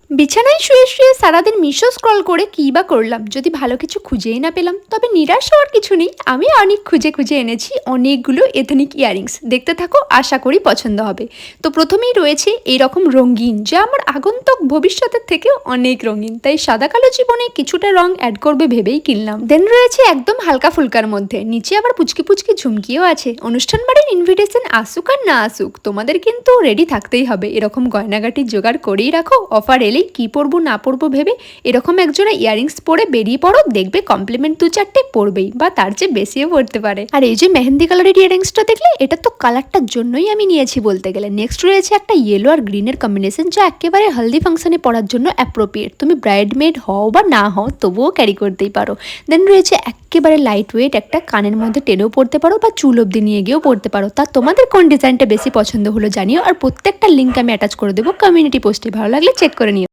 বিছানায় শুয়ে শুয়ে সারাদিন মিশো স্ক্রল করে কী বা করলাম, যদি ভালো কিছু খুঁজেই না পেলাম। তবে নিরাশ হওয়ার কিছু নেই, আমি অনেক খুঁজে খুঁজে এনেছি অনেকগুলো এথনিক ইয়ারিংস। দেখতে থাকো, আশা করি পছন্দ হবে। তো প্রথমেই রয়েছে এইরকম রঙিন, যা আমার আগন্তুক ভবিষ্যতের থেকেও অনেক রঙিন, তাই সাদা কালো জীবনে কিছুটা রং অ্যাড করবে ভেবেই কিনলাম। দেন রয়েছে একদম হালকা ফুলকার মধ্যে, নিচে আবার পুচকি পুচকি ঝুমকিও আছে। অনুষ্ঠান বাড়ির ইনভিটেশন আসুক আর না আসুক, তোমাদের কিন্তু রেডি থাকতেই হবে। এরকম গয়নাগাটির জোগাড় করেই রাখো, অফার এলেই কি পরবো না পরবো ভেবে এরকম একজোড়া ইয়ারিংস পরে বেরিয়ে পড়ো, দেখবে কমপ্লিমেন্ট দু চারটে পরবেই, বা তার চেয়ে বেশিও পড়তে পারে। আর এই যে মেহেন্দি কালারের ইয়ারিংসটা দেখলে, এটা তো কালারটার জন্যই আমি নিয়েছি বলতে গেলে। নেক্সট রয়েছে একটা ইয়েলো আর গ্রিনের কম্বিনেশন, যা একেবারে হলদি ফাংশনে পরার জন্য অ্যাপ্রোপ্রিয়েট। তুমি ব্রাইডমেড হও বা না হও, তবুও ক্যারি করতেই পারো। দেন রয়েছে একেবারে লাইট ওয়েট একটা, কানের মধ্যে টেনেও পড়তে পারো বা চুল অব্দি নিয়ে গিয়েও পড়তে পারো। তা তোমাদের কোন ডিজাইনটা বেশি পছন্দ হলো জানিও, আর প্রত্যেকটা লিঙ্ক আমি অ্যাটাচ করে দেবো কমিউনিটি পোস্টে। ভালো লাগলে চেক করে নিও।